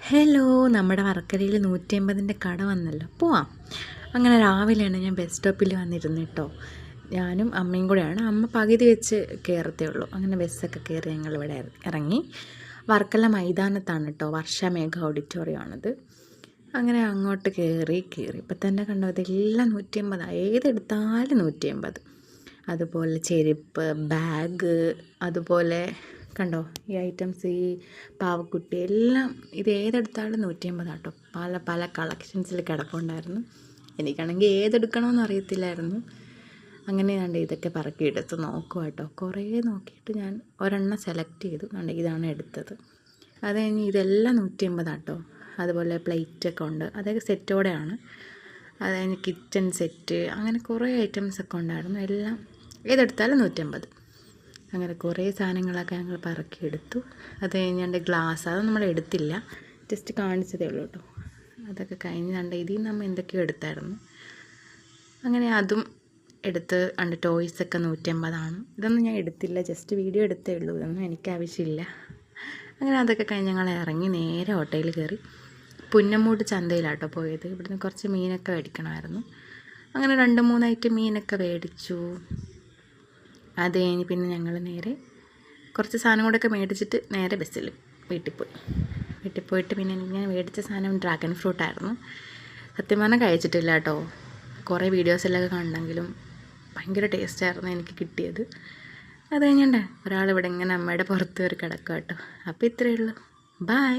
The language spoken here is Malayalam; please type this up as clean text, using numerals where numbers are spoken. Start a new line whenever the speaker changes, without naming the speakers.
ഹലോ, നമ്മുടെ വർക്കലയിൽ 150ൻ്റെ കട വന്നല്ലോ, പോവാം. അങ്ങനെ രാവിലെയാണ് ഞാൻ ബസ് സ്റ്റോപ്പിൽ വന്നിരുന്നു കേട്ടോ. ഞാനും അമ്മയും കൂടെയാണ്. അമ്മ പകുതി വെച്ച് കയറത്തേ ഉള്ളൂ. അങ്ങനെ ബസ്സൊക്കെ കയറി ഞങ്ങളിവിടെ ഇറങ്ങി. വർക്കല മൈതാനത്താണ് കേട്ടോ, വർഷമേഘ ഓഡിറ്റോറിയമാണത്. അങ്ങനെ അങ്ങോട്ട് കയറി ഇപ്പം തന്നെ കണ്ടോ, ഇതെല്ലാം 150, ഏതെടുത്താലും 150. അതുപോലെ ചെരുപ്പ്, ബാഗ്, അതുപോലെ കണ്ടോ ഈ ഐറ്റംസ്, ഈ പാവക്കുട്ടി എല്ലാം, ഇത് ഏതെടുത്താലും 150 കേട്ടോ. പല പല കളക്ഷൻസിൽ കിടപ്പുണ്ടായിരുന്നു. എനിക്കാണെങ്കിൽ ഏതെടുക്കണമെന്ന് അറിയത്തില്ലായിരുന്നു. അങ്ങനെ കണ്ട് ഇതൊക്കെ പറക്കിയെടുത്ത് നോക്കുക കേട്ടോ. കുറേ നോക്കിയിട്ട് ഞാൻ ഒരെണ്ണം സെലക്ട് ചെയ്തു. കണ്ട് ഇതാണ് എടുത്തത്. അത് കഴിഞ്ഞ് ഇതെല്ലാം 150 കേട്ടോ. അതുപോലെ പ്ലേറ്റൊക്കെ ഉണ്ട്, അതൊക്കെ സെറ്റോടെയാണ്. അത് കഴിഞ്ഞ് കിച്ചൺ സെറ്റ്, അങ്ങനെ കുറേ ഐറ്റംസൊക്കെ ഉണ്ടായിരുന്നു. എല്ലാം ഏതെടുത്താലും 150. അങ്ങനെ കുറേ സാധനങ്ങളൊക്കെ ഞങ്ങൾ പറക്കിയെടുത്തു. അത് കഴിഞ്ഞാണ്ട് ഗ്ലാസ്, അത് നമ്മൾ എടുത്തില്ല, ജസ്റ്റ് കാണിച്ചതേ ഉള്ളൂ കേട്ടോ. അതൊക്കെ കഴിഞ്ഞ് കണ്ട് ഇതിൽ നമ്മൾ എന്തൊക്കെയോ എടുത്തായിരുന്നു. അങ്ങനെ അതും എടുത്ത് കണ്ട്. ടോയ്സൊക്കെ 150. ഇതൊന്നും ഞാൻ എടുത്തില്ല, ജസ്റ്റ് വീഡിയോ എടുത്തേ ഉള്ളൂ, ഇതൊന്നും എനിക്ക് ആവശ്യമില്ല. അങ്ങനെ അതൊക്കെ കഴിഞ്ഞ് ഞങ്ങൾ ഇറങ്ങി നേരെ ഹോട്ടലിൽ കയറി. പുന്നമൂട് ചന്തയിലാട്ടോ പോയത്. ഇവിടുന്ന് കുറച്ച് മീനൊക്കെ മേടിക്കണമായിരുന്നു. അങ്ങനെ 2-3 ഐറ്റം മീനൊക്കെ മേടിച്ചു. അത് കഴിഞ്ഞ് പിന്നെ ഞങ്ങൾ നേരെ കുറച്ച് സാധനം കൂടെയൊക്കെ മേടിച്ചിട്ട് നേരെ ബസ്സിൽ വീട്ടിൽ പോയിട്ട് പിന്നെ ഞാൻ മേടിച്ച സാധനം ഡ്രാഗൺ ഫ്രൂട്ടായിരുന്നു. സത്യം പറഞ്ഞാൽ കഴിച്ചിട്ടില്ല കേട്ടോ. കുറേ വീഡിയോസിലൊക്കെ കണ്ടെങ്കിലും ഭയങ്കര ടേസ്റ്റായിരുന്നു എനിക്ക് കിട്ടിയത്. അത് കഴിഞ്ഞിട്ട് ഒരാളിവിടെ ഇങ്ങനെ അമ്മയുടെ പുറത്ത് കയറി കിടക്കുക കേട്ടോ. അപ്പോൾ ഇത്രയേ ഉള്ളൂ. ബൈ.